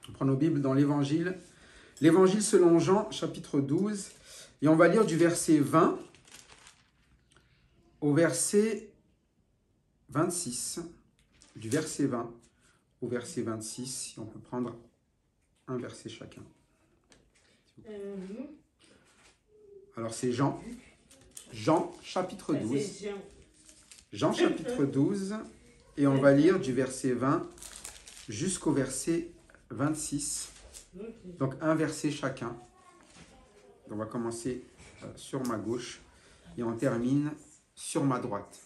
On prend nos Bibles dans l'Évangile. L'Évangile selon Jean, chapitre 12. Et on va lire du verset 20 au verset 26. Du verset 20 au verset 26. Si on peut prendre un verset chacun. Alors c'est Jean. Jean, chapitre 12. Jean, chapitre 12. Et on va lire du verset 20 jusqu'au verset 26. Donc un verset chacun. On va commencer sur ma gauche et on termine sur ma droite.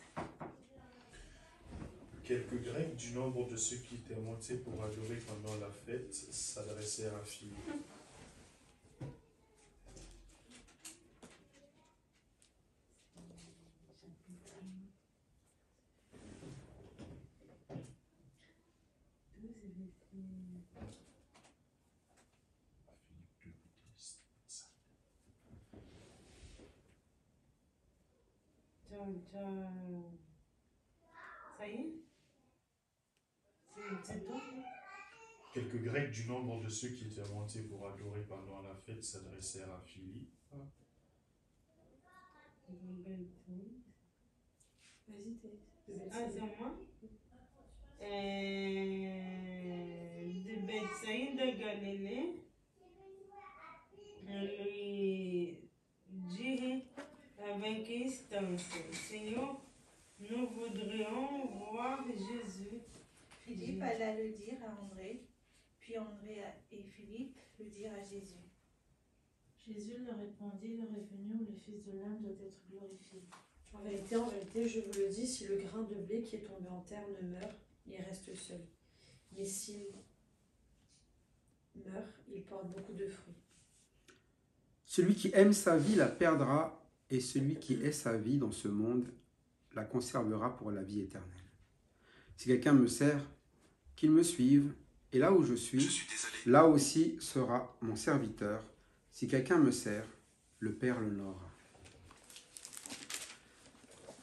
Quelques Grecs du nombre de ceux qui étaient montés pour adorer pendant la fête s'adressèrent à Philippe. Ça y est? C'est tout? Quelques Grecs du nombre de ceux qui étaient montés pour adorer pendant la fête s'adressèrent à Philippe. Ah, c'est moi? De Bethsaïde de Galilée, lui dit avec instance, Seigneur, nous voudrions voir Jésus. Philippe alla le dire à André, puis André et Philippe le dirent à Jésus. Jésus leur répondit, l'heure est venue où le Fils de l'homme doit être glorifié. En vérité, je vous le dis, si le grain de blé qui est tombé en terre ne meurt, il reste seul. Mais s'il meurt, il porte beaucoup de fruits. Celui qui aime sa vie la perdra, et celui qui hait sa vie dans ce monde la conservera pour la vie éternelle. Si quelqu'un me sert, qu'il me suive, et là où je suis là aussi sera mon serviteur. Si quelqu'un me sert, le Père l'honorera.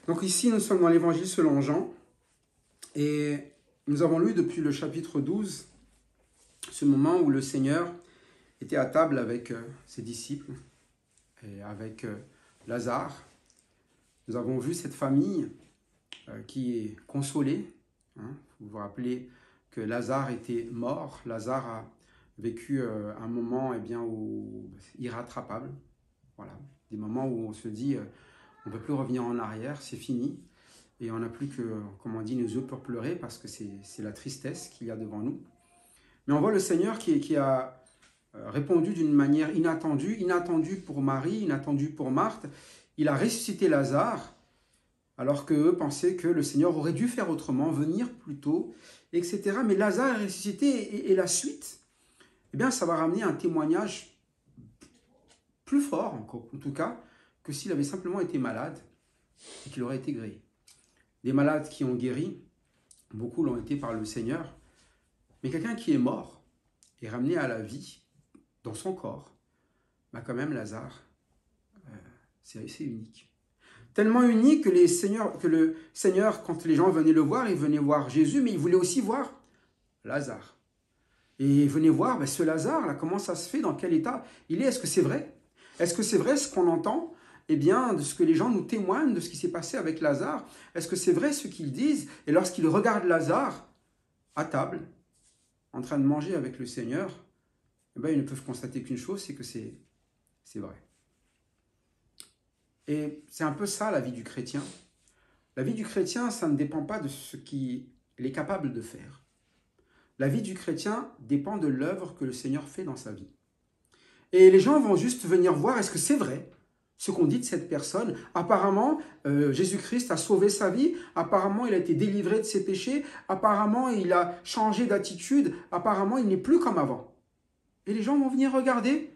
Donc ici, nous sommes dans l'Évangile selon Jean, et nous avons lu depuis le chapitre 12, ce moment où le Seigneur était à table avec ses disciples et avec Lazare. Nous avons vu cette famille qui est consolée. Vous vous rappelez que Lazare était mort. Lazare a vécu un moment irrattrapable. Voilà. Des moments où on se dit on ne peut plus revenir en arrière, c'est fini. Et on n'a plus que, comme on dit, nos yeux pour pleurer parce que c'est la tristesse qu'il y a devant nous. Mais on voit le Seigneur qui a répondu d'une manière inattendue pour Marie, inattendue pour Marthe. Il a ressuscité Lazare, alors qu'eux pensaient que le Seigneur aurait dû faire autrement, venir plus tôt, etc. Mais Lazare est ressuscité et la suite, eh bien, ça va ramener un témoignage plus fort, en tout cas, que s'il avait simplement été malade et qu'il aurait été guéri. Des malades qui ont guéri, beaucoup l'ont été par le Seigneur, mais quelqu'un qui est mort et ramené à la vie dans son corps, bah quand même Lazare, c'est unique. Tellement unique que le Seigneur, quand les gens venaient le voir, ils venaient voir Jésus, mais ils voulaient aussi voir Lazare. Et ils venaient voir ce Lazare, là, comment ça se fait, dans quel état il est, est-ce que c'est vrai? Est-ce que c'est vrai ce qu'on entend? Eh bien, de ce que les gens nous témoignent de ce qui s'est passé avec Lazare, est-ce que c'est vrai ce qu'ils disent? Et lorsqu'ils regardent Lazare à table, en train de manger avec le Seigneur, eh bien, ils ne peuvent constater qu'une chose, c'est que c'est vrai. Et c'est un peu ça la vie du chrétien. La vie du chrétien, ça ne dépend pas de ce qu'il est capable de faire. La vie du chrétien dépend de l'œuvre que le Seigneur fait dans sa vie. Et les gens vont juste venir voir, est-ce que c'est vrai ce qu'on dit de cette personne? Apparemment, Jésus-Christ a sauvé sa vie. Apparemment, il a été délivré de ses péchés. Apparemment, il a changé d'attitude. Apparemment, il n'est plus comme avant. Et les gens vont venir regarder,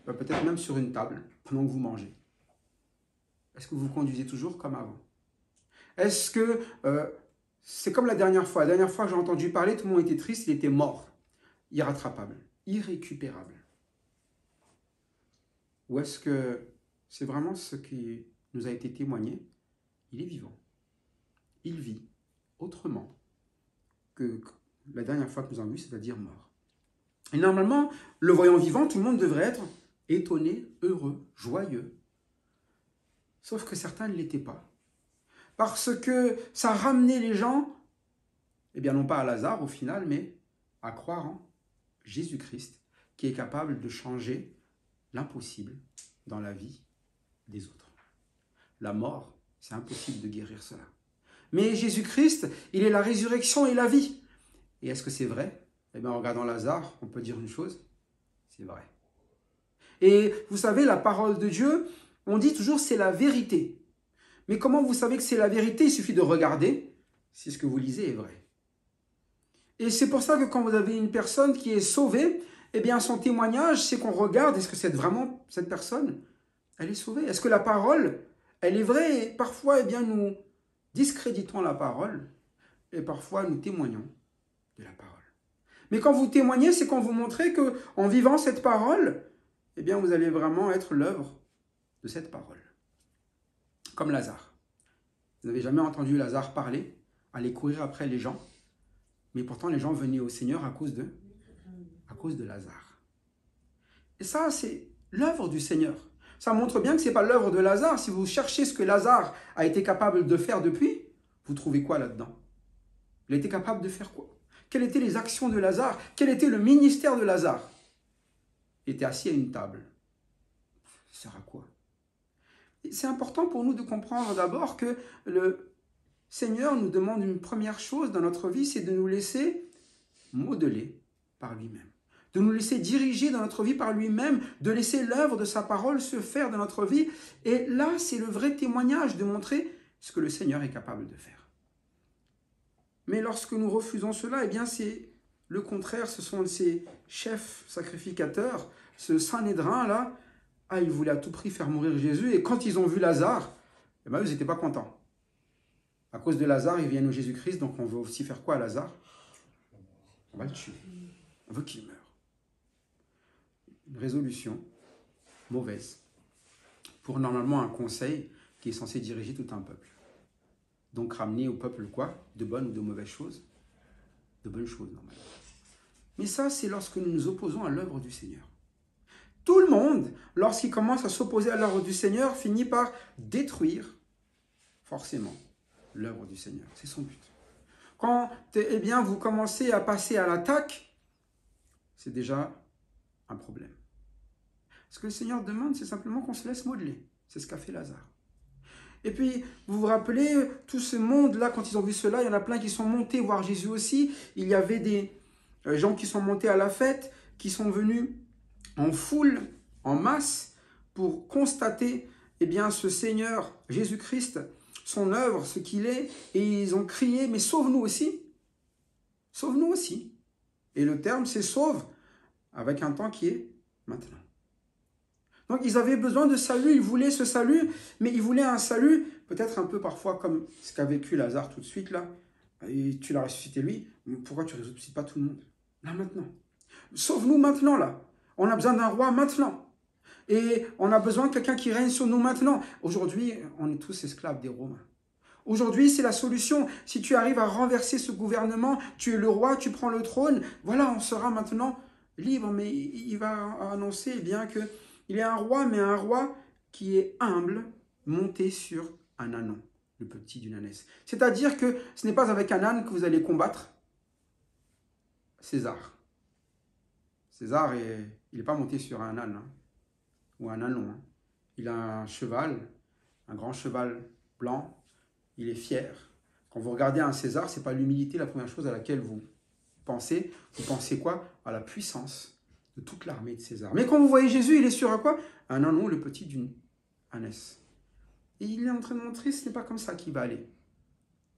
peut-être même sur une table, pendant que vous mangez. Est-ce que vous conduisez toujours comme avant? Est-ce que c'est comme la dernière fois? La dernière fois que j'ai entendu parler, tout le monde était triste, il était mort, irrattrapable, irrécupérable. Ou est-ce que c'est vraiment ce qui nous a été témoigné? Il est vivant. Il vit autrement que la dernière fois que nous avons vu, c'est-à-dire mort. Et normalement, le voyant vivant, tout le monde devrait être étonné, heureux, joyeux. Sauf que certains ne l'étaient pas. Parce que ça ramenait les gens, eh bien non pas à Lazare au final, mais à croire en Jésus-Christ, qui est capable de changer l'impossible dans la vie des autres. La mort, c'est impossible de guérir cela. Mais Jésus-Christ, il est la résurrection et la vie. Et est-ce que c'est vrai? Eh bien, en regardant Lazare, on peut dire une chose, c'est vrai. Et vous savez, la parole de Dieu, on dit toujours c'est la vérité. Mais comment vous savez que c'est la vérité? Il suffit de regarder si ce que vous lisez est vrai. Et c'est pour ça que quand vous avez une personne qui est sauvée, eh bien son témoignage, c'est qu'on regarde, est-ce que c'est vraiment cette personne, elle est sauvée? Est-ce que la parole, elle est vraie? Et parfois, eh bien, nous discréditons la parole et parfois nous témoignons de la parole. Mais quand vous témoignez, c'est quand vous montrez qu'en vivant cette parole, eh bien, vous allez vraiment être l'œuvre de cette parole. Comme Lazare. Vous n'avez jamais entendu Lazare parler, aller courir après les gens, mais pourtant les gens venaient au Seigneur à cause de Lazare. Et ça, c'est l'œuvre du Seigneur. Ça montre bien que ce n'est pas l'œuvre de Lazare. Si vous cherchez ce que Lazare a été capable de faire depuis, vous trouvez quoi là-dedans? Il a été capable de faire quoi? Quelles étaient les actions de Lazare? Quel était le ministère de Lazare? Il était assis à une table. Ça sert à quoi? C'est important pour nous de comprendre d'abord que le Seigneur nous demande une première chose dans notre vie, c'est de nous laisser modeler par lui-même. De nous laisser diriger dans notre vie par lui-même, de laisser l'œuvre de sa parole se faire dans notre vie. Et là, c'est le vrai témoignage de montrer ce que le Seigneur est capable de faire. Mais lorsque nous refusons cela, eh bien c'est le contraire. Ce sont ces chefs sacrificateurs, ce Sanhédrin-là, ils voulaient à tout prix faire mourir Jésus. Et quand ils ont vu Lazare, eh bien, eux, ils n'étaient pas contents. À cause de Lazare, ils viennent au Jésus-Christ, donc on veut aussi faire quoi à Lazare? On va le tuer. On veut qu'il meure. Une résolution mauvaise pour normalement un conseil qui est censé diriger tout un peuple. Donc ramener au peuple quoi? De bonnes ou de mauvaises choses? De bonnes choses normalement. Mais ça, c'est lorsque nous nous opposons à l'œuvre du Seigneur. Tout le monde, lorsqu'il commence à s'opposer à l'œuvre du Seigneur, finit par détruire forcément l'œuvre du Seigneur. C'est son but. Quand eh bien, vous commencez à passer à l'attaque, c'est déjà un problème. Ce que le Seigneur demande, c'est simplement qu'on se laisse modeler. C'est ce qu'a fait Lazare. Et puis, vous vous rappelez, tout ce monde-là, quand ils ont vu cela, il y en a plein qui sont montés voir Jésus aussi. Il y avait des gens qui sont montés à la fête, qui sont venus en foule, en masse, pour constater eh bien, ce Seigneur Jésus-Christ, son œuvre, ce qu'il est, et ils ont crié, mais sauve-nous aussi. Sauve-nous aussi. Et le terme, c'est sauve, avec un temps qui est maintenant. Donc, ils avaient besoin de salut, ils voulaient ce salut, mais ils voulaient un salut, peut-être un peu parfois comme ce qu'a vécu Lazare tout de suite, là. Et tu l'as ressuscité lui, pourquoi tu ne ressuscites pas tout le monde? Là, maintenant. Sauve-nous maintenant, là. On a besoin d'un roi maintenant. Et on a besoin de quelqu'un qui règne sur nous maintenant. Aujourd'hui, on est tous esclaves des Romains. Aujourd'hui, c'est la solution. Si tu arrives à renverser ce gouvernement, tu es le roi, tu prends le trône, voilà, on sera maintenant libre. Mais il va annoncer eh bien qu'il est un roi, mais un roi qui est humble, monté sur un ânon, le petit d'une ânesse. C'est-à-dire que ce n'est pas avec un âne que vous allez combattre César. César, il n'est pas monté sur un âne, ou un ânon. Il a un cheval, un grand cheval blanc. Il est fier. Quand vous regardez un César, ce n'est pas l'humilité la première chose à laquelle vous pensez. Vous pensez quoi? À la puissance de toute l'armée de César. Mais quand vous voyez Jésus, il est sur quoi? Un ânon, le petit d'une ânesse. Et il est en train de montrer que ce n'est pas comme ça qu'il va aller.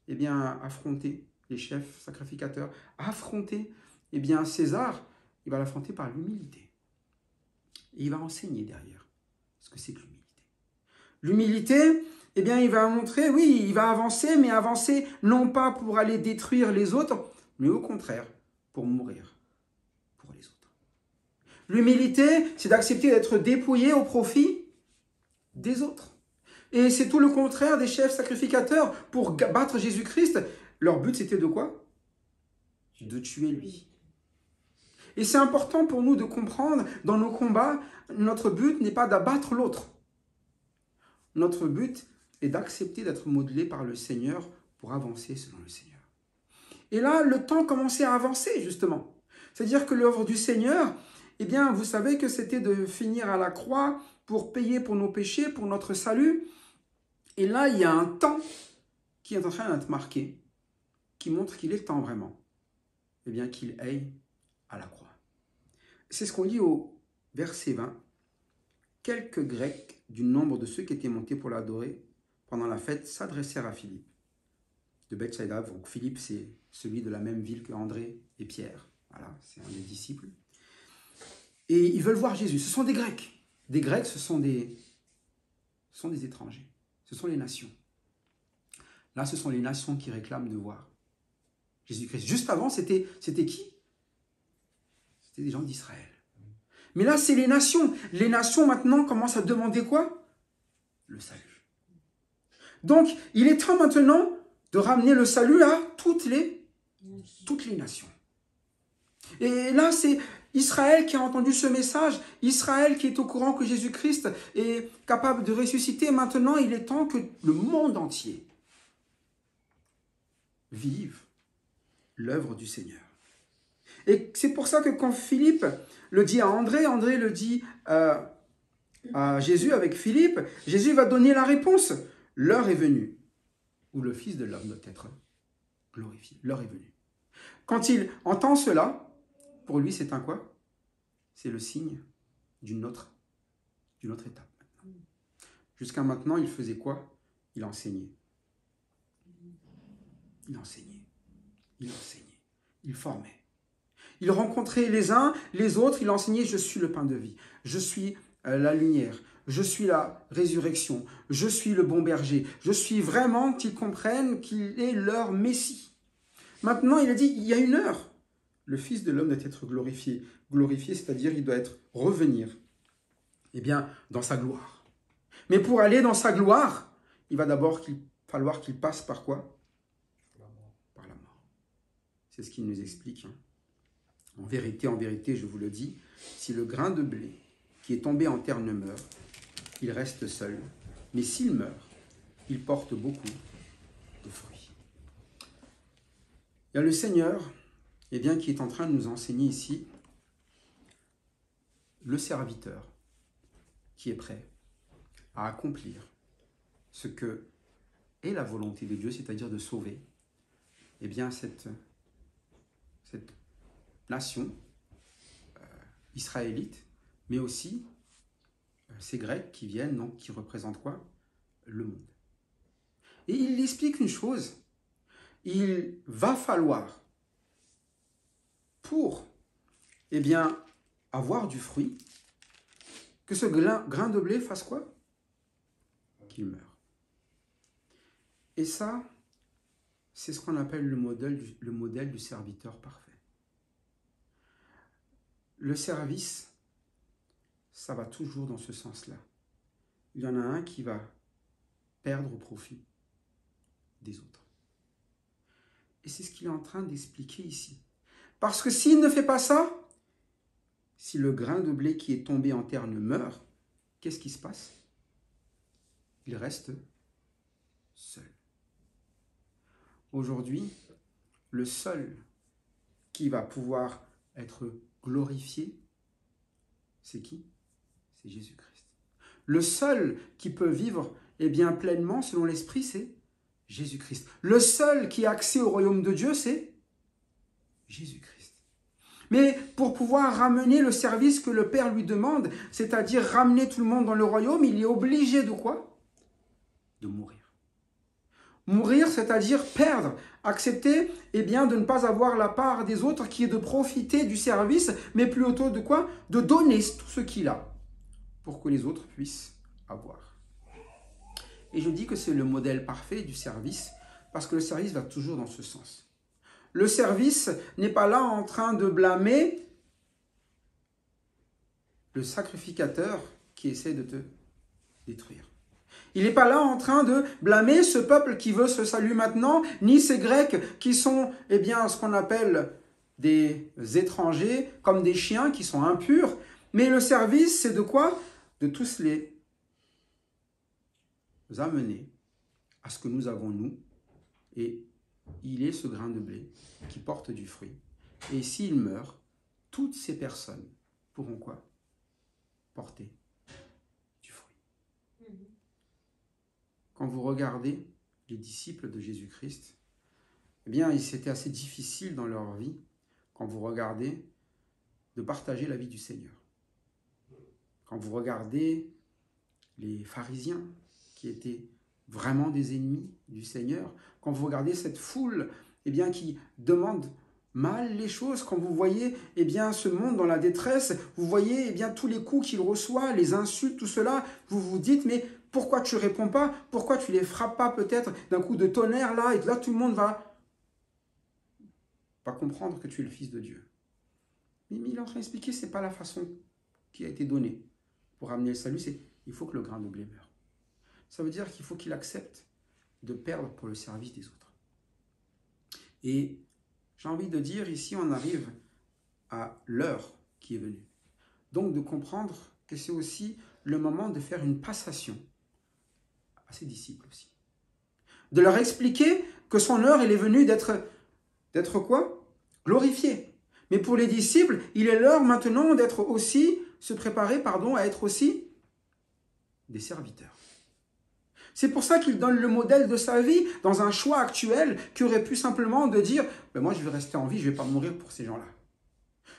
Eh bien, affronter les chefs sacrificateurs, affronter eh bien, César, il va l'affronter par l'humilité. Et il va enseigner derrière ce que c'est que l'humilité. L'humilité, eh bien, il va montrer, oui, il va avancer, mais avancer non pas pour aller détruire les autres, mais au contraire, pour mourir pour les autres. L'humilité, c'est d'accepter d'être dépouillé au profit des autres. Et c'est tout le contraire des chefs sacrificateurs. Pour battre Jésus-Christ, leur but, c'était de quoi? De tuer lui. Et c'est important pour nous de comprendre, dans nos combats, notre but n'est pas d'abattre l'autre. Notre but est d'accepter d'être modelé par le Seigneur pour avancer selon le Seigneur. Et là, le temps commençait à avancer, justement. C'est-à-dire que l'œuvre du Seigneur, eh bien, vous savez que c'était de finir à la croix pour payer pour nos péchés, pour notre salut. Et là, il y a un temps qui est en train d'être marqué, qui montre qu'il est temps vraiment, eh bien, qu'il aille à la croix. C'est ce qu'on lit au verset 20. Quelques Grecs du nombre de ceux qui étaient montés pour l'adorer pendant la fête s'adressèrent à Philippe de Bethsaïda. Donc Philippe, c'est celui de la même ville que André et Pierre. Voilà, c'est un des disciples. Et ils veulent voir Jésus. Ce sont des Grecs. Des Grecs, ce sont des étrangers. Ce sont les nations. Là, ce sont les nations qui réclament de voir Jésus-Christ. Juste avant, c'était qui? C'était des gens d'Israël. Mais là, c'est les nations. Les nations, maintenant, commencent à demander quoi? Le salut. Donc, il est temps maintenant de ramener le salut à toutes les nations. Et là, c'est Israël qui a entendu ce message, Israël qui est au courant que Jésus-Christ est capable de ressusciter. Maintenant, il est temps que le monde entier vive l'œuvre du Seigneur. Et c'est pour ça que quand Philippe le dit à André, André le dit à Jésus avec Philippe, Jésus va donner la réponse. L'heure est venue où le Fils de l'homme doit être glorifié. L'heure est venue. Quand il entend cela, pour lui, c'est un quoi? C'est le signe d'une autre étape. Jusqu'à maintenant, il faisait quoi? Il enseignait. Il enseignait. Il enseignait. Il formait. Il rencontrait les uns, les autres. Il enseignait, je suis le pain de vie. Je suis la lumière. Je suis la résurrection. Je suis le bon berger. Je suis vraiment qu'ils comprennent qu'il est leur Messie. Maintenant, il a dit, il y a une heure. Le Fils de l'homme doit être glorifié. Glorifié, c'est-à-dire il doit revenir dans sa gloire. Mais pour aller dans sa gloire, il va d'abord falloir qu'il passe par quoi? Par la mort. C'est ce qu'il nous explique. En vérité, je vous le dis, si le grain de blé qui est tombé en terre ne meurt, il reste seul. Mais s'il meurt, il porte beaucoup de fruits. Il y a le Seigneur qui est en train de nous enseigner ici, le serviteur qui est prêt à accomplir ce que est la volonté de Dieu, c'est-à-dire de sauver cette nation israélite, mais aussi ces Grecs qui viennent, donc, qui représentent quoi? Le monde. Et il explique une chose, il va falloir, pour avoir du fruit, que ce grain de blé fasse quoi? Qu'il meure. Et ça, c'est ce qu'on appelle le modèle du serviteur parfait. Le service, ça va toujours dans ce sens-là. Il y en a un qui va perdre au profit des autres. Et c'est ce qu'il est en train d'expliquer ici. Parce que s'il ne fait pas ça, si le grain de blé qui est tombé en terre ne meurt, qu'est-ce qui se passe? Il reste seul. Aujourd'hui, le seul qui va pouvoir être glorifié, c'est qui? C'est Jésus-Christ. Le seul qui peut vivre pleinement selon l'Esprit, c'est Jésus-Christ. Le seul qui a accès au royaume de Dieu, c'est Jésus-Christ. Mais pour pouvoir ramener le service que le Père lui demande, c'est-à-dire ramener tout le monde dans le royaume, il est obligé de quoi? De mourir. Mourir, c'est-à-dire perdre, accepter de ne pas avoir la part des autres qui est de profiter du service, mais plutôt de quoi? De donner tout ce qu'il a pour que les autres puissent avoir. Et je dis que c'est le modèle parfait du service parce que le service va toujours dans ce sens. Le service n'est pas là en train de blâmer le sacrificateur qui essaie de te détruire. Il n'est pas là en train de blâmer ce peuple qui veut ce salut maintenant, ni ces Grecs qui sont ce qu'on appelle des étrangers, comme des chiens qui sont impurs. Mais le service, c'est de quoi? De tous les amener à ce que nous avons nous. Et il est ce grain de blé qui porte du fruit. Et s'il meurt, toutes ces personnes pourront quoi? Porter du fruit. Quand vous regardez les disciples de Jésus-Christ, eh bien, c'était assez difficile dans leur vie, quand vous regardez, de partager la vie du Seigneur. Quand vous regardez les pharisiens, qui étaient vraiment des ennemis du Seigneur, quand vous regardez cette foule, eh bien, qui demande mal les choses, quand vous voyez eh bien, ce monde dans la détresse, vous voyez eh bien, tous les coups qu'il reçoit, les insultes, tout cela, vous vous dites, mais pourquoi tu ne réponds pas? Pourquoi tu ne les frappes pas peut-être d'un coup de tonnerre là, et là tout le monde va pas comprendre que tu es le Fils de Dieu. Mais il est en train d'expliquer, ce n'est pas la façon qui a été donnée pour amener le salut, c'est il faut que le grain de blé meure. Ça veut dire qu'il faut qu'il accepte de perdre pour le service des autres. Et j'ai envie de dire, ici, on arrive à l'heure qui est venue. Donc, de comprendre que c'est aussi le moment de faire une passation à ses disciples aussi. De leur expliquer que son heure, elle est venue d'être quoi? Glorifiée. Mais pour les disciples, il est l'heure maintenant d'être aussi, se préparer, à être aussi des serviteurs. C'est pour ça qu'il donne le modèle de sa vie dans un choix actuel qui aurait pu simplement de dire ben moi je vais rester en vie, je ne vais pas mourir pour ces gens-là.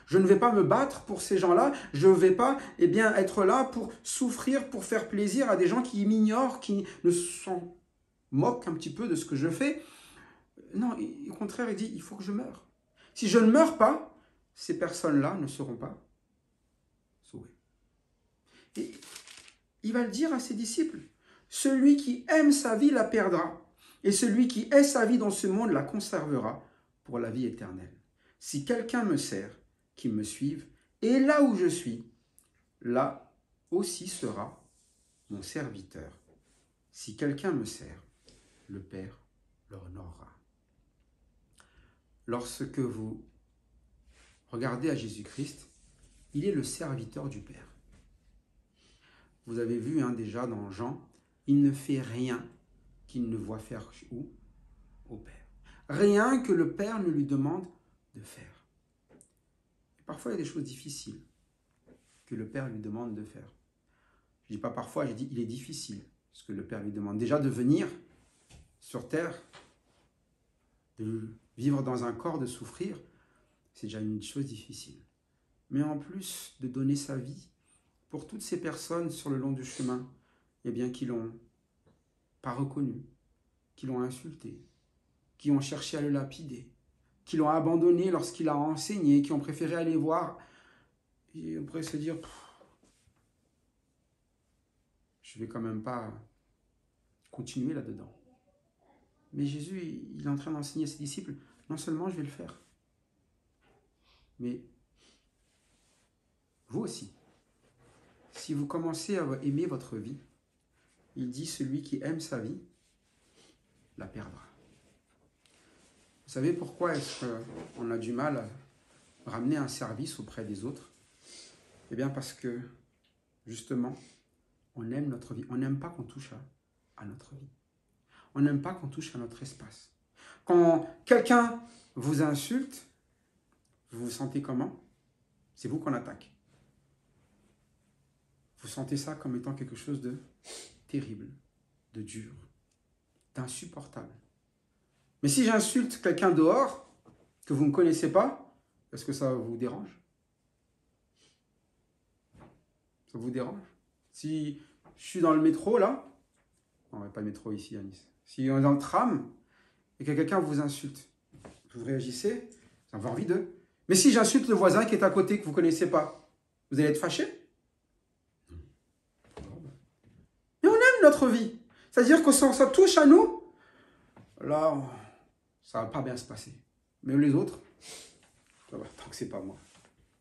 Je ne vais pas me battre pour ces gens-là, je ne vais pas être là pour souffrir, pour faire plaisir à des gens qui m'ignorent, qui s'en moquent un petit peu de ce que je fais. Non, au contraire, il dit il faut que je meure. Si je ne meurs pas, ces personnes-là ne seront pas sauvées. Et il va le dire à ses disciples. Celui qui aime sa vie la perdra, et celui qui hait sa vie dans ce monde la conservera pour la vie éternelle. Si quelqu'un me sert, qu'il me suive, et là où je suis, là aussi sera mon serviteur. Si quelqu'un me sert, le Père l'honorera. Lorsque vous regardez à Jésus-Christ, il est le serviteur du Père. Vous avez vu déjà dans Jean, il ne fait rien qu'il ne voit faire où? Au Père. Rien que le Père ne lui demande de faire. Et parfois, il y a des choses difficiles que le Père lui demande de faire. Je ne dis pas parfois, je dis il est difficile ce que le Père lui demande. Déjà de venir sur terre, de vivre dans un corps, de souffrir, c'est déjà une chose difficile. Mais en plus de donner sa vie pour toutes ces personnes sur le long du chemin, qui l'ont pas reconnu, qui l'ont insulté, qui ont cherché à le lapider, qui l'ont abandonné lorsqu'il a enseigné, qui ont préféré aller voir. Et on pourrait se dire, je ne vais quand même pas continuer là-dedans. Mais Jésus, il est en train d'enseigner à ses disciples, non seulement je vais le faire, mais vous aussi. Si vous commencez à aimer votre vie, il dit, celui qui aime sa vie, la perdra. Vous savez pourquoi est-ce qu'on a du mal à ramener un service auprès des autres? Eh bien parce que, justement, on aime notre vie. On n'aime pas qu'on touche à notre vie. On n'aime pas qu'on touche à notre espace. Quand quelqu'un vous insulte, vous vous sentez comment? C'est vous qu'on attaque. Vous sentez ça comme étant quelque chose de terrible, de dur, d'insupportable. Mais si j'insulte quelqu'un dehors, que vous ne connaissez pas, est-ce que ça vous dérange? Ça vous dérange? Si je suis dans le métro, là, on n'a pas de métro ici à Nice, si on est dans le tram, et que quelqu'un vous insulte, vous réagissez, vous avez envie de... Mais si j'insulte le voisin qui est à côté, que vous ne connaissez pas, vous allez être fâché? Mais on aime notre vie. C'est-à-dire que ça touche à nous, là, ça ne va pas bien se passer. Mais les autres, ça va, tant que ce n'est pas moi,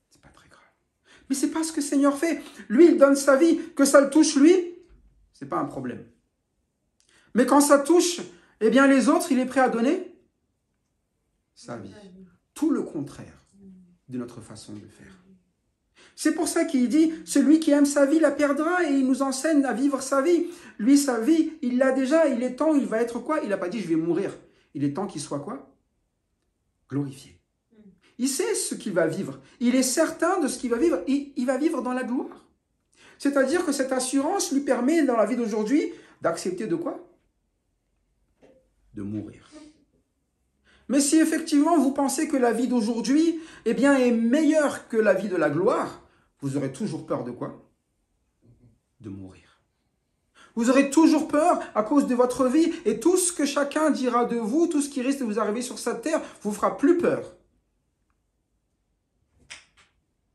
c'est pas très grave. Mais ce n'est pas ce que le Seigneur fait. Lui, il donne sa vie. Que ça le touche, lui, ce n'est pas un problème. Mais quand ça touche, les autres, il est prêt à donner sa vie. Tout le contraire. de notre façon de faire. C'est pour ça qu'il dit, celui qui aime sa vie la perdra, et il nous enseigne à vivre sa vie. Lui, sa vie, il l'a déjà, il est temps, il va être quoi? Il n'a pas dit, je vais mourir. Il est temps qu'il soit quoi? Glorifié. Il sait ce qu'il va vivre. Il est certain de ce qu'il va vivre. Il va vivre dans la gloire. C'est-à-dire que cette assurance lui permet, dans la vie d'aujourd'hui, d'accepter de quoi? De mourir. Mais si effectivement vous pensez que la vie d'aujourd'hui eh bien, est meilleure que la vie de la gloire, vous aurez toujours peur de quoi? De mourir. Vous aurez toujours peur à cause de votre vie, et tout ce que chacun dira de vous, tout ce qui risque de vous arriver sur cette terre, vous fera plus peur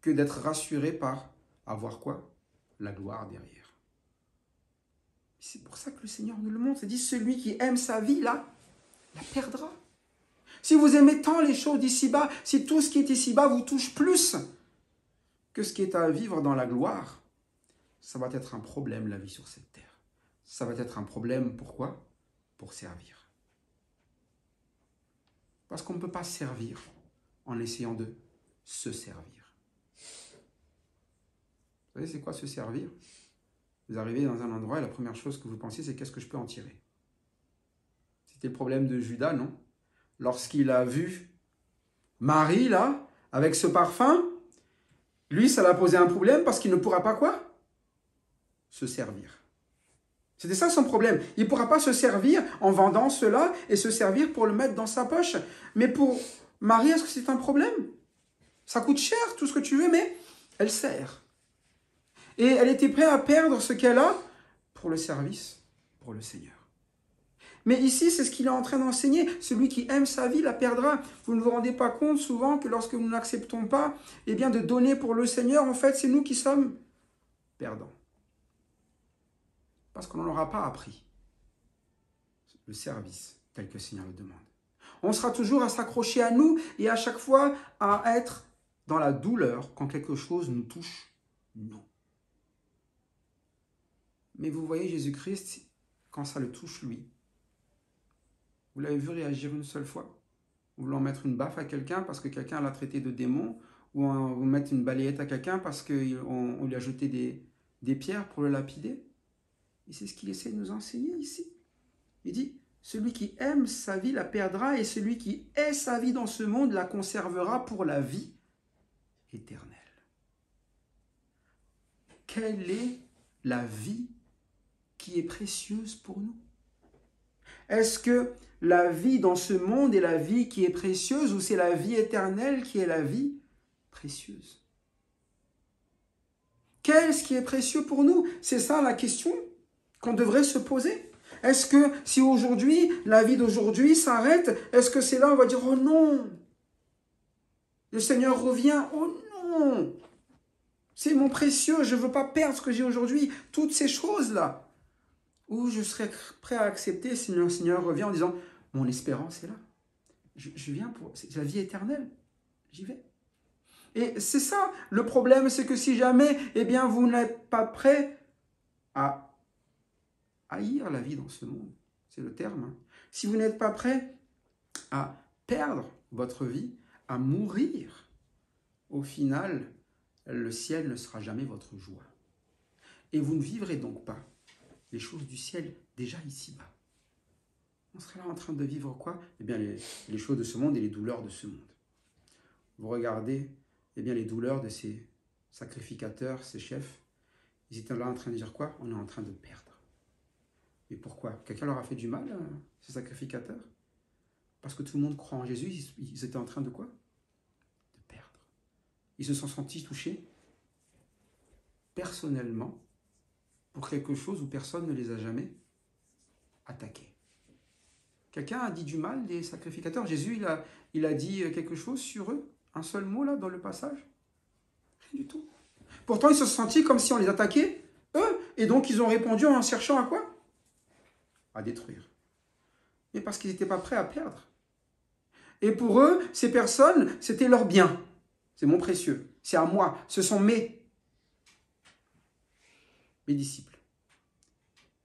que d'être rassuré par avoir quoi? La gloire derrière. C'est pour ça que le Seigneur nous le montre. Il dit, celui qui aime sa vie, là, la perdra. Si vous aimez tant les choses d'ici-bas, si tout ce qui est ici-bas vous touche plus que ce qui est à vivre dans la gloire, ça va être un problème, la vie sur cette terre. Ça va être un problème, pourquoi? Pour servir. Parce qu'on ne peut pas servir en essayant de se servir. Vous savez, c'est quoi se servir? Vous arrivez dans un endroit et la première chose que vous pensez, c'est qu'est-ce que je peux en tirer? C'était le problème de Judas, non? Lorsqu'il a vu Marie, là, avec ce parfum, lui, ça l'a posé un problème parce qu'il ne pourra pas quoi? Se servir. C'était ça son problème. Il ne pourra pas se servir en vendant cela et se servir pour le mettre dans sa poche. Mais pour Marie, est-ce que c'est un problème? Ça coûte cher, tout ce que tu veux, mais elle sert. Et elle était prête à perdre ce qu'elle a pour le service, pour le Seigneur. Mais ici, c'est ce qu'il est en train d'enseigner. Celui qui aime sa vie la perdra. Vous ne vous rendez pas compte souvent que lorsque nous n'acceptons pas eh bien, de donner pour le Seigneur, en fait, c'est nous qui sommes perdants. Parce qu'on n'aura pas appris le service tel que le Seigneur le demande. On sera toujours à s'accrocher à nous et à chaque fois à être dans la douleur quand quelque chose nous touche, nous. Mais vous voyez Jésus-Christ, quand ça le touche lui, vous l'avez vu réagir une seule fois? Vouloir mettre une baffe à quelqu'un parce que quelqu'un l'a traité de démon, ou vous mettre une balayette à quelqu'un parce qu'on lui a jeté des pierres pour le lapider. Et c'est ce qu'il essaie de nous enseigner ici. Il dit, celui qui aime sa vie la perdra, et celui qui hait sa vie dans ce monde la conservera pour la vie éternelle. Quelle est la vie qui est précieuse pour nous? Est-ce que la vie dans ce monde est la vie qui est précieuse, ou c'est la vie éternelle qui est la vie précieuse? Qu'est-ce qui est précieux pour nous? C'est ça la question qu'on devrait se poser. Est-ce que si aujourd'hui, la vie d'aujourd'hui s'arrête, est-ce que c'est là on va dire, oh non, le Seigneur revient, oh non, c'est mon précieux, je ne veux pas perdre ce que j'ai aujourd'hui, toutes ces choses-là. Ou je serais prêt à accepter si le Seigneur revient en disant, mon espérance est là. Je viens pour... C'est la vie éternelle. J'y vais. Et c'est ça, le problème, c'est que si jamais, eh bien, vous n'êtes pas prêt à haïr la vie dans ce monde, c'est le terme, hein. Si vous n'êtes pas prêt à perdre votre vie, à mourir, au final, le ciel ne sera jamais votre joie. Et vous ne vivrez donc pas les choses du ciel déjà ici-bas. On serait là en train de vivre quoi? Eh bien, les choses de ce monde et les douleurs de ce monde. Vous regardez eh bien, les douleurs de ces sacrificateurs, ces chefs. Ils étaient là en train de dire quoi? On est en train de perdre. Et pourquoi? Quelqu'un leur a fait du mal, ces sacrificateurs? Parce que tout le monde croit en Jésus, ils étaient en train de quoi? De perdre. Ils se sont sentis touchés personnellement pour quelque chose où personne ne les a jamais attaqués. Quelqu'un a dit du mal des sacrificateurs? Jésus, il a dit quelque chose sur eux? Un seul mot là dans le passage? Rien du tout. Pourtant, ils se sont sentis comme si on les attaquait, eux, et donc ils ont répondu en cherchant à quoi? À détruire. Mais parce qu'ils n'étaient pas prêts à perdre. Et pour eux, ces personnes, c'était leur bien. C'est mon précieux. C'est à moi. Ce sont mes disciples.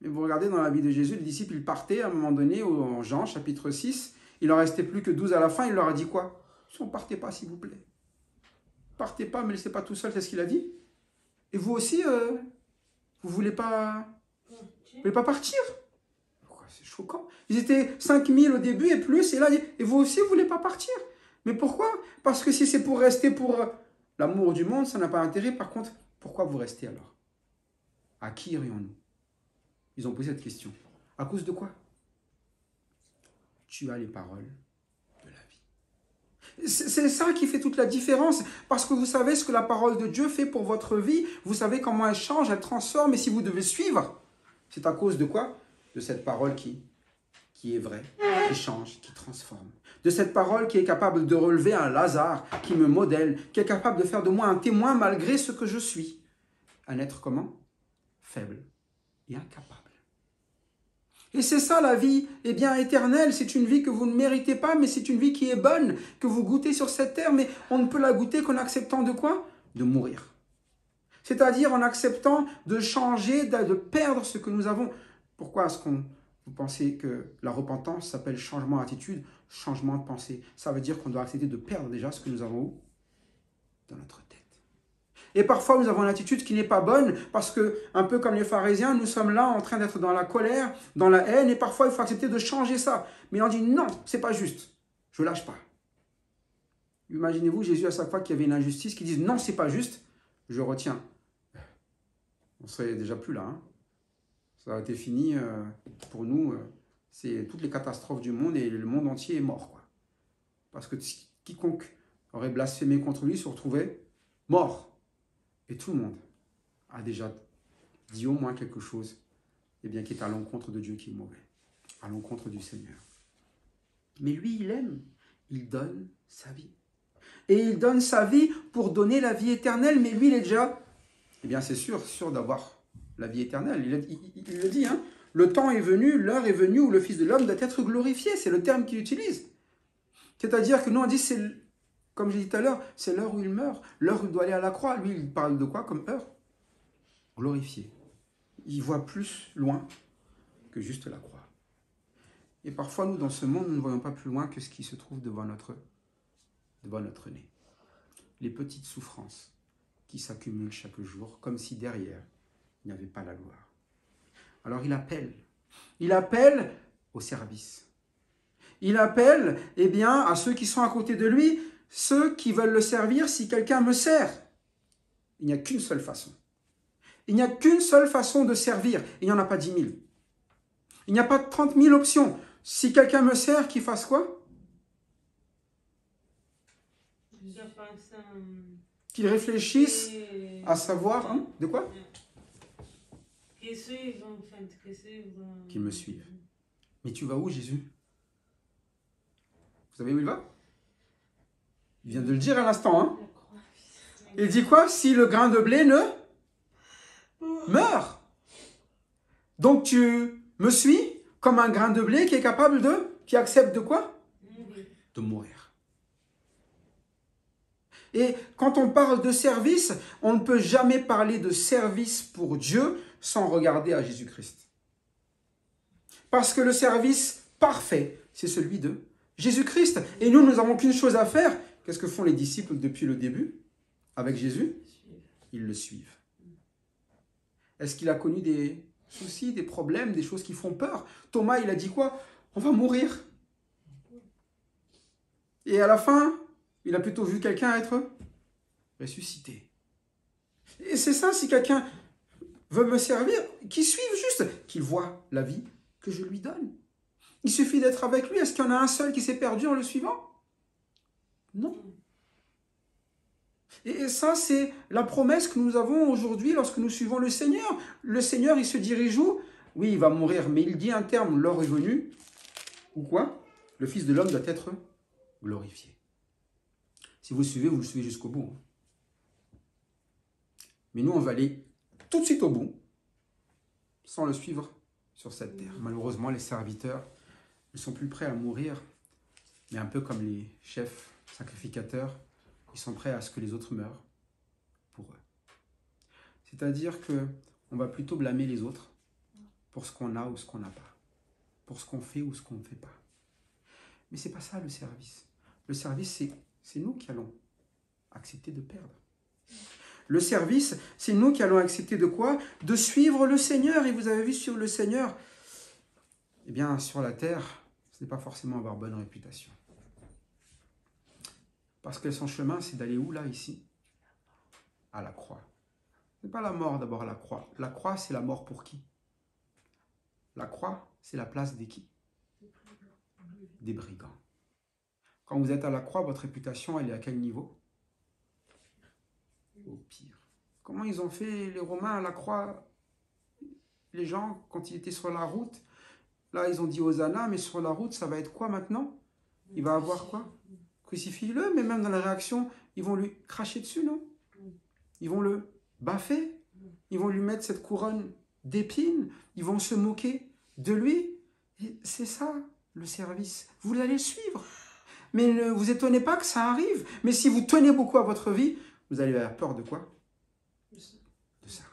Mais vous regardez dans la vie de Jésus, les disciples, ils partaient à un moment donné, en Jean, chapitre 6, il ne leur restait plus que 12 à la fin, il leur a dit quoi? Ne partez pas, s'il vous plaît. partez pas, me laissez pas tout seul, c'est ce qu'il a dit. Et vous aussi, vous voulez pas partir? Pourquoi? C'est choquant. Ils étaient 5000 au début et plus, et là, et vous aussi, vous voulez pas partir? Mais pourquoi? Parce que si c'est pour rester pour l'amour du monde, ça n'a pas intérêt. Par contre, pourquoi vous restez alors? À qui irions-nous? Ils ont posé cette question. À cause de quoi? Tu as les paroles de la vie. C'est ça qui fait toute la différence. Parce que vous savez ce que la parole de Dieu fait pour votre vie. Vous savez comment elle change, elle transforme. Et si vous devez suivre, c'est à cause de quoi? De cette parole qui est vraie, qui change, qui transforme. De cette parole qui est capable de relever un Lazare, qui me modèle, qui est capable de faire de moi un témoin malgré ce que je suis. Un être comment? Faible et incapable. Et c'est ça la vie, eh bien, éternelle. C'est une vie que vous ne méritez pas, mais c'est une vie qui est bonne, que vous goûtez sur cette terre, mais on ne peut la goûter qu'en acceptant de quoi? De mourir. C'est-à-dire en acceptant de changer, de perdre ce que nous avons. Pourquoi est-ce que vous pensez que la repentance s'appelle changement d'attitude, changement de pensée? Ça veut dire qu'on doit accepter de perdre déjà ce que nous avons où? Dans notre tête. Et parfois, nous avons une attitude qui n'est pas bonne parce que, un peu comme les pharisiens, nous sommes là en train d'être dans la colère, dans la haine, et parfois, il faut accepter de changer ça. Mais on dit non, c'est pas juste. Je lâche pas. Imaginez-vous Jésus à chaque fois qu'il y avait une injustice, qui dise non, c'est pas juste, je retiens. On serait déjà plus là. Hein. Ça a été fini pour nous. C'est toutes les catastrophes du monde et le monde entier est mort. Quoi. Parce que quiconque aurait blasphémé contre lui se retrouvait mort. Et tout le monde a déjà dit au moins quelque chose qui est à l'encontre de Dieu qui est mauvais, à l'encontre du Seigneur. Mais lui, il aime, il donne sa vie. Et il donne sa vie pour donner la vie éternelle, mais lui, il est déjà, c'est sûr d'avoir la vie éternelle. Il le dit, hein, le temps est venu, l'heure est venue où le Fils de l'homme doit être glorifié. C'est le terme qu'il utilise. C'est-à-dire que nous, on dit, comme j'ai dit tout à l'heure, c'est l'heure où il meurt, l'heure où il doit aller à la croix. Lui, il parle de quoi comme heure? Glorifié. Il voit plus loin que juste la croix. Et parfois, nous, dans ce monde, nous ne voyons pas plus loin que ce qui se trouve devant notre nez. Les petites souffrances qui s'accumulent chaque jour, comme si derrière, il n'y avait pas la gloire. Alors, il appelle. Il appelle au service. Il appelle, à ceux qui sont à côté de lui, ceux qui veulent le servir si quelqu'un me sert. Il n'y a qu'une seule façon. Il n'y a qu'une seule façon de servir. Il n'y en a pas 10 000. Il n'y a pas 30 000 options. Si quelqu'un me sert, qu'il fasse quoi? Qu'il réfléchisse à savoir... Hein, de quoi? Qu'il me suive. Mais tu vas où, Jésus? Vous savez où il va? Il vient de le dire à l'instant. Hein? Il dit quoi? Si le grain de blé ne meurt. Donc tu me suis comme un grain de blé qui est capable qui accepte de quoi? De mourir. Et quand on parle de service, on ne peut jamais parler de service pour Dieu sans regarder à Jésus-Christ. Parce que le service parfait, c'est celui de Jésus-Christ. Et nous n'avons qu'une chose à faire. Qu'est-ce que font les disciples depuis le début avec Jésus? Ils le suivent. Est-ce qu'il a connu des soucis, des problèmes, des choses qui font peur? Thomas, il a dit quoi? On va mourir. Et à la fin, il a plutôt vu quelqu'un être ressuscité. Et c'est ça, si quelqu'un veut me servir, qu'il suive juste, qu'il voit la vie que je lui donne. Il suffit d'être avec lui. Est-ce qu'il y en a un seul qui s'est perdu en le suivant? Non. Et ça, c'est la promesse que nous avons aujourd'hui lorsque nous suivons le Seigneur. Le Seigneur, il se dirige où? Oui, il va mourir, mais il dit un terme, l'heure est venue. Ou quoi? Le Fils de l'homme doit être glorifié. Si vous le suivez jusqu'au bout. Mais nous, on va aller tout de suite au bout, sans le suivre sur cette terre. Malheureusement, les serviteurs ne sont plus prêts à mourir, mais un peu comme les chefs sacrificateurs, ils sont prêts à ce que les autres meurent pour eux. C'est-à-dire qu'on va plutôt blâmer les autres pour ce qu'on a ou ce qu'on n'a pas, pour ce qu'on fait ou ce qu'on ne fait pas. Mais ce n'est pas ça le service. Le service, c'est nous qui allons accepter de perdre. Le service, c'est nous qui allons accepter de quoi? De suivre le Seigneur. Et vous avez vu, suivre le Seigneur, eh bien, sur la terre, ce n'est pas forcément avoir bonne réputation. Parce que son chemin, c'est d'aller où, là, ici? À la croix. Ce n'est pas la mort, d'abord, la croix. La croix, c'est la mort pour qui? La croix, c'est la place des qui? Des brigands. Quand vous êtes à la croix, votre réputation, elle est à quel niveau? Au pire. Comment ils ont fait les Romains à la croix? Les gens, quand ils étaient sur la route, là, ils ont dit Hosanna, mais sur la route, ça va être quoi maintenant? Il va avoir quoi? Crucifie-le, mais même dans la réaction, ils vont lui cracher dessus, non? Ils vont le baffer, ils vont lui mettre cette couronne d'épines, ils vont se moquer de lui. Et c'est ça, le service. Vous allez le suivre. Mais ne vous étonnez pas que ça arrive. Mais si vous tenez beaucoup à votre vie, vous allez avoir peur de quoi? De ça.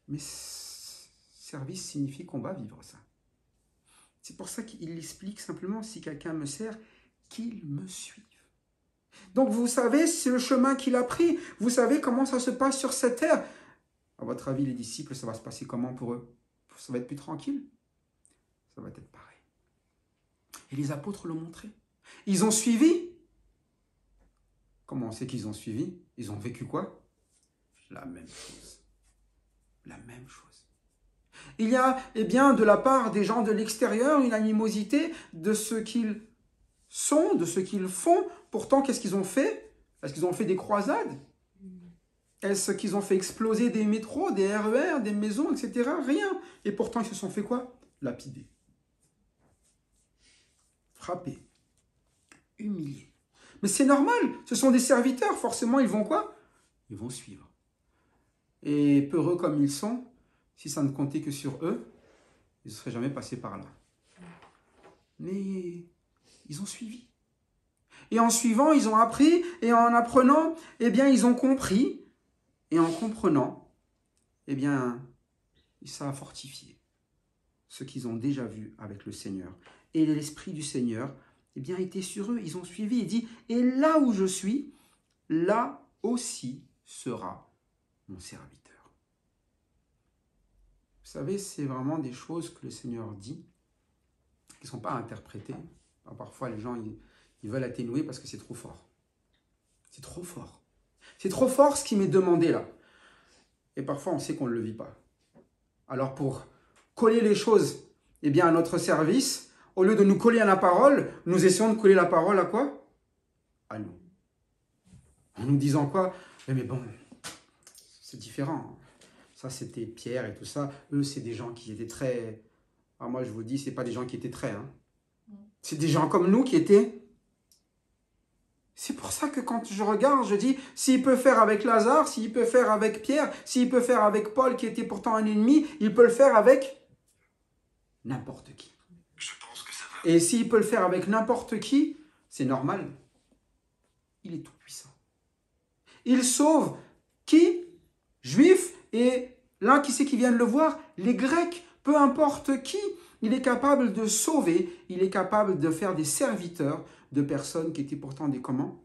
Mais service signifie qu'on va vivre ça. C'est pour ça qu'il explique simplement, si quelqu'un me sert, qu'il me suive. Donc vous savez, c'est le chemin qu'il a pris. Vous savez comment ça se passe sur cette terre. À votre avis, les disciples, ça va se passer comment pour eux? Ça va être plus tranquille? Ça va être pareil. Et les apôtres l'ont montré. Ils ont suivi. Comment on sait qu'ils ont suivi? Ils ont vécu quoi? La même chose. La même chose. Il y a, eh bien, de la part des gens de l'extérieur, une animosité de ce qu'ils sont, de ce qu'ils font. Pourtant, qu'est-ce qu'ils ont fait? Est-ce qu'ils ont fait des croisades? Est-ce qu'ils ont fait exploser des métros, des RER, des maisons, etc.? Rien. Et pourtant, ils se sont fait quoi? Lapider. Frappés. Humiliés. Mais c'est normal. Ce sont des serviteurs. Forcément, ils vont quoi? Ils vont suivre. Et peureux comme ils sont, si ça ne comptait que sur eux, ils ne seraient jamais passés par là. Mais ils ont suivi. Et en suivant, ils ont appris. Et en apprenant, eh bien, ils ont compris. Et en comprenant, eh bien, ça a fortifié ce qu'ils ont déjà vu avec le Seigneur. Et l'Esprit du Seigneur, eh bien, était sur eux. Ils ont suivi. Il dit, et là où je suis, là aussi sera mon serviteur. Vous savez, c'est vraiment des choses que le Seigneur dit, qui ne sont pas interprétées. Alors, parfois, les gens, ils veulent atténuer parce que c'est trop fort. C'est trop fort. C'est trop fort ce qui m'est demandé là. Et parfois, on sait qu'on ne le vit pas. Alors, pour coller les choses eh bien, à notre service, au lieu de nous coller à la parole, nous essayons de coller la parole à quoi? À nous. En nous disant quoi? Mais bon, c'est différent. Ça, c'était Pierre et tout ça. Eux, c'est des gens qui étaient très... Alors moi, je vous dis, ce n'est pas des gens qui étaient très... Hein. C'est des gens comme nous qui étaient... C'est pour ça que quand je regarde, je dis, s'il peut faire avec Lazare, s'il peut faire avec Pierre, s'il peut faire avec Paul, qui était pourtant un ennemi, il peut le faire avec n'importe qui. Je pense que ça va. Et s'il peut le faire avec n'importe qui, c'est normal. Il est tout puissant. Il sauve qui? Juifs et là, qui c'est qui vient de le voir? Les Grecs, peu importe qui. Il est capable de sauver, il est capable de faire des serviteurs de personnes qui étaient pourtant des comment?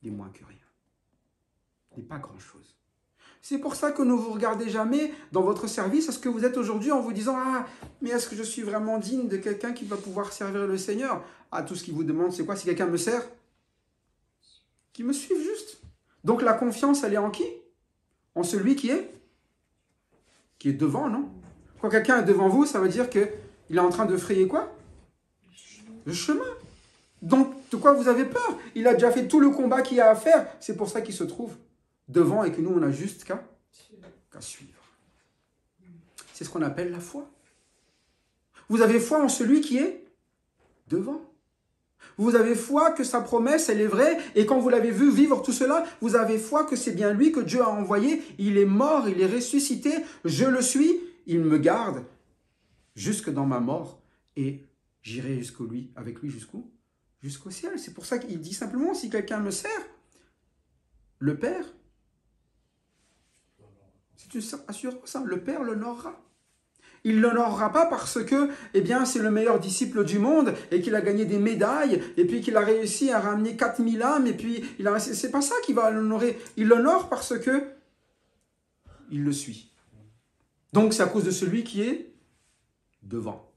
Des moins que rien. Des pas grand-chose. C'est pour ça que ne vous regardez jamais dans votre service à ce que vous êtes aujourd'hui en vous disant « Ah, mais est-ce que je suis vraiment digne de quelqu'un qui va pouvoir servir le Seigneur ?» Ah, tout ce qu'il vous demande, c'est quoi? Si quelqu'un me sert, qu'il me suive juste. Donc la confiance, elle est en qui? En celui qui est devant, non? Quand quelqu'un est devant vous, ça veut dire qu'il est en train de frayer quoi? Le chemin. Donc, de quoi vous avez peur? Il a déjà fait tout le combat qu'il y a à faire. C'est pour ça qu'il se trouve devant et que nous, on a juste qu'à suivre. C'est ce qu'on appelle la foi. Vous avez foi en celui qui est devant. Vous avez foi que sa promesse, elle est vraie. Et quand vous l'avez vu vivre tout cela, vous avez foi que c'est bien lui que Dieu a envoyé. Il est mort, il est ressuscité. Je le suis. Il me garde jusque dans ma mort. Et j'irai avec lui jusqu'où? Jusqu'au ciel. C'est pour ça qu'il dit simplement, si quelqu'un me sert, le Père, c'est une assurance, le Père l'honorera. Il ne l'honorera pas parce que, eh bien, c'est le meilleur disciple du monde et qu'il a gagné des médailles et puis qu'il a réussi à ramener 4000 âmes et puis c'est pas ça qui va l'honorer. Il l'honore parce que il le suit. Donc, c'est à cause de celui qui est devant.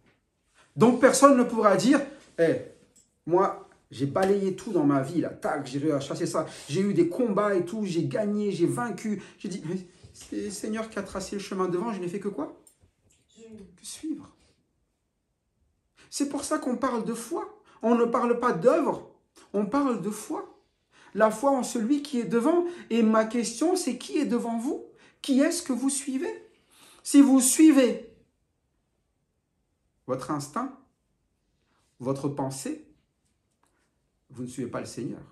Donc, personne ne pourra dire, moi, j'ai balayé tout dans ma vie, là, tac, j'ai réussi à chasser ça, j'ai eu des combats et tout, j'ai gagné, j'ai vaincu. J'ai dit, mais c'est le Seigneur qui a tracé le chemin devant, je n'ai fait que quoi? Que suivre. C'est pour ça qu'on parle de foi. On ne parle pas d'œuvre, on parle de foi. La foi en celui qui est devant. Et ma question, c'est qui est devant vous? Qui est-ce que vous suivez? Si vous suivez votre instinct, votre pensée, vous ne suivez pas le Seigneur.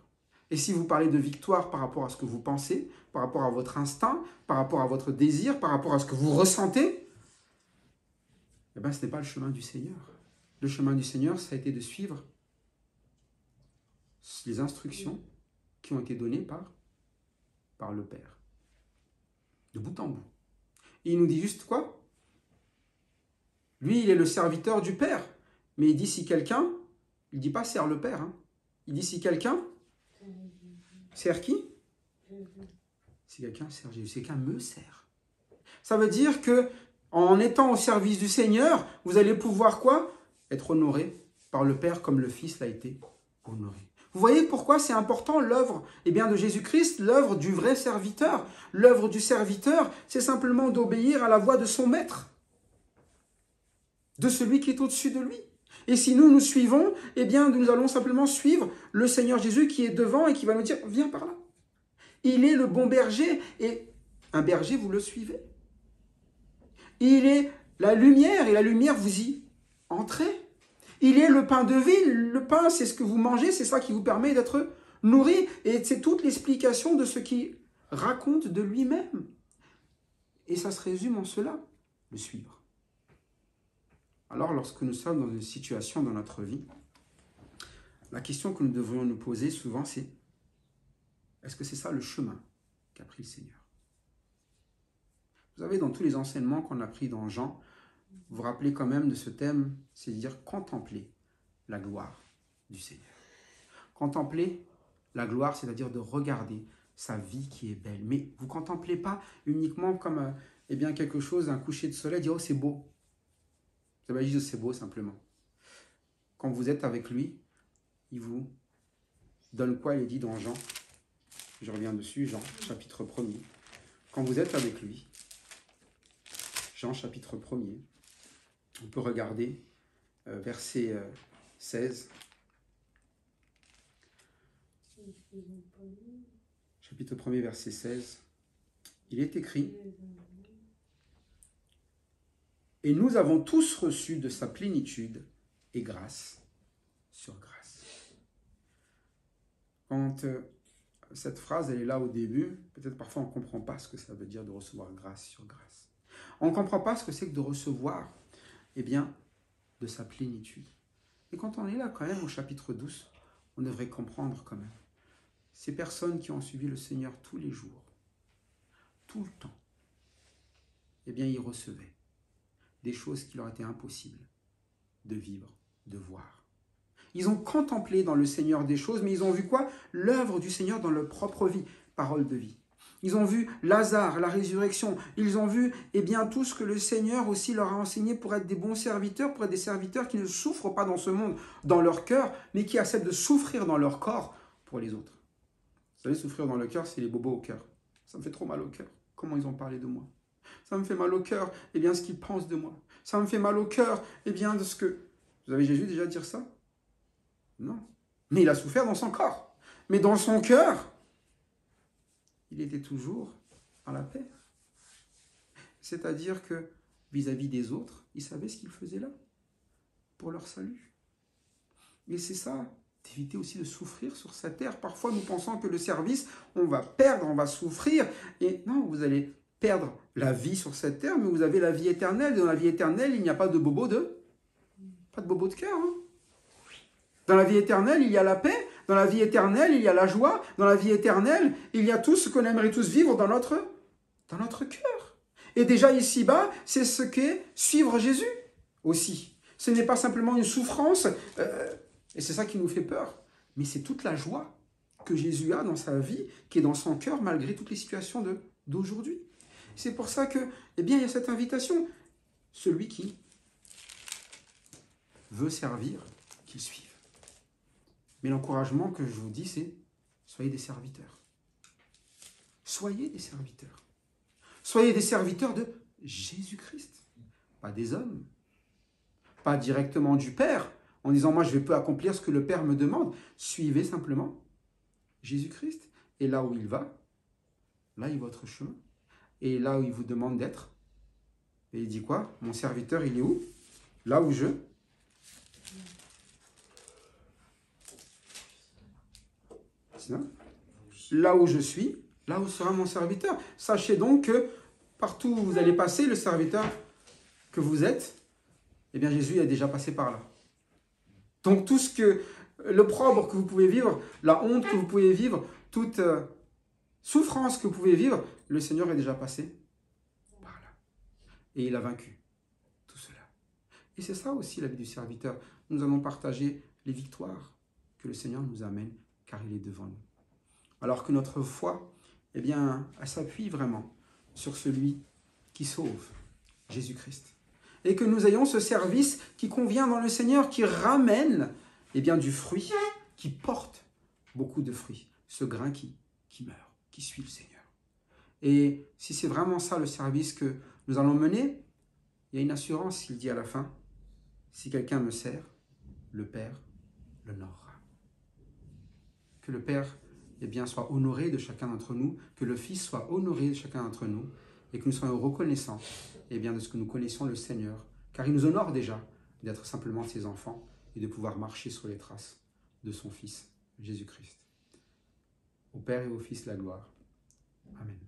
Et si vous parlez de victoire par rapport à ce que vous pensez, par rapport à votre instinct, par rapport à votre désir, par rapport à ce que vous ressentez, eh bien, ce n'est pas le chemin du Seigneur. Le chemin du Seigneur, ça a été de suivre les instructions qui ont été données par le Père. De bout en bout. Et il nous dit juste quoi? Lui, il est le serviteur du Père. Mais il dit si quelqu'un, il ne dit pas sert le Père. Hein. Il dit si quelqu'un, sert qui? Si quelqu'un sert Jésus, si quelqu'un me sert. Ça veut dire que en étant au service du Seigneur, vous allez pouvoir quoi? Être honoré par le Père comme le Fils l'a été honoré. Vous voyez pourquoi c'est important l'œuvre de Jésus-Christ, l'œuvre du vrai serviteur. L'œuvre du serviteur, c'est simplement d'obéir à la voix de son maître, de celui qui est au-dessus de lui. Et si nous suivons, nous allons simplement suivre le Seigneur Jésus qui est devant et qui va nous dire, viens par là. Il est le bon berger et un berger, vous le suivez. Il est la lumière et la lumière, vous y entrez. Il est le pain de vie. Le pain, c'est ce que vous mangez, c'est ça qui vous permet d'être nourri. Et c'est toute l'explication de ce qu'il raconte de lui-même. Et ça se résume en cela, le suivre. Alors, lorsque nous sommes dans une situation dans notre vie, la question que nous devrions nous poser souvent, c'est est-ce que c'est ça le chemin qu'a pris le Seigneur? Vous savez, dans tous les enseignements qu'on a pris dans Jean, vous vous rappelez quand même de ce thème, c'est-à-dire contempler la gloire du Seigneur. Contempler la gloire, c'est-à-dire de regarder sa vie qui est belle. Mais vous ne contemplez pas uniquement comme quelque chose, un coucher de soleil, dire « oh, c'est beau ». Vous savez, juste c'est beau simplement. Quand vous êtes avec lui, il vous donne quoi? Il est dit dans Jean, je reviens dessus, Jean, chapitre 1er. Quand vous êtes avec lui, Jean, chapitre 1er, on peut regarder verset 16. Chapitre 1er, verset 16. Il est écrit « Et nous avons tous reçu de sa plénitude et grâce sur grâce. » Quand cette phrase, elle est là au début, peut-être parfois on ne comprend pas ce que ça veut dire de recevoir grâce sur grâce. On ne comprend pas ce que c'est que de recevoir, de sa plénitude. Et quand on est là quand même au chapitre 12, on devrait comprendre quand même. Ces personnes qui ont suivi le Seigneur tous les jours, tout le temps, ils recevaient des choses qui leur étaient impossibles de vivre, de voir. Ils ont contemplé dans le Seigneur des choses, mais ils ont vu quoi? L'œuvre du Seigneur dans leur propre vie, parole de vie. Ils ont vu Lazare, la résurrection. Ils ont vu tout ce que le Seigneur aussi leur a enseigné pour être des bons serviteurs, pour être des serviteurs qui ne souffrent pas dans ce monde, dans leur cœur, mais qui acceptent de souffrir dans leur corps pour les autres. Vous savez, souffrir dans le cœur, c'est les bobos au cœur. Ça me fait trop mal au cœur. Comment ils ont parlé de moi? Ça me fait mal au cœur, ce qu'ils pensent de moi. Ça me fait mal au cœur, de ce que... Vous avez Jésus déjà dire ça? Non. Mais il a souffert dans son corps. Mais dans son cœur, il était toujours dans la paix. C'est-à-dire que vis-à-vis des autres, il savait ce qu'il faisait là, pour leur salut. Et c'est ça, d'éviter aussi de souffrir sur cette terre. Parfois, nous pensons que le service, on va perdre, on va souffrir. Et non, vous allez perdre la vie sur cette terre, mais vous avez la vie éternelle. Et dans la vie éternelle, il n'y a pas de bobo pas de bobo de cœur. Hein. Dans la vie éternelle, il y a la paix. Dans la vie éternelle, il y a la joie. Dans la vie éternelle, il y a tout ce qu'on aimerait tous vivre dans notre cœur. Et déjà ici-bas, c'est ce qu'est suivre Jésus aussi. Ce n'est pas simplement une souffrance, et c'est ça qui nous fait peur, mais c'est toute la joie que Jésus a dans sa vie, qui est dans son cœur malgré toutes les situations d'aujourd'hui. C'est pour ça que, eh bien, il y a cette invitation. Celui qui veut servir, qu'il suive. Mais l'encouragement que je vous dis, c'est soyez des serviteurs. Soyez des serviteurs. Soyez des serviteurs de Jésus-Christ, pas des hommes, pas directement du Père, en disant moi je vais peu accomplir ce que le Père me demande. Suivez simplement Jésus-Christ. Et là où il va, là est votre chemin. Et là où il vous demande d'être, et il dit quoi? Mon serviteur, il est où? Là où je... Là où je suis, là où sera mon serviteur. Sachez donc que partout où vous allez passer, le serviteur que vous êtes, eh bien Jésus est déjà passé par là. Donc tout ce que, l'opprobre que vous pouvez vivre, la honte que vous pouvez vivre, toute souffrance que vous pouvez vivre, le Seigneur est déjà passé par là. Et il a vaincu tout cela. Et c'est ça aussi la vie du serviteur. Nous allons partager les victoires que le Seigneur nous amène, car il est devant nous. Alors que notre foi, eh bien, elle s'appuie vraiment sur celui qui sauve, Jésus-Christ. Et que nous ayons ce service qui convient dans le Seigneur, qui ramène eh bien, du fruit, qui porte beaucoup de fruits. Ce grain qui meurt, qui suit le Seigneur. Et si c'est vraiment ça le service que nous allons mener, il y a une assurance, il dit à la fin, si quelqu'un me sert, le Père l'honorera. Que le Père eh bien, soit honoré de chacun d'entre nous, que le Fils soit honoré de chacun d'entre nous, et que nous soyons reconnaissants eh bien, de ce que nous connaissons le Seigneur, car il nous honore déjà d'être simplement ses enfants et de pouvoir marcher sur les traces de son Fils, Jésus-Christ. Au Père et au Fils la gloire. Amen.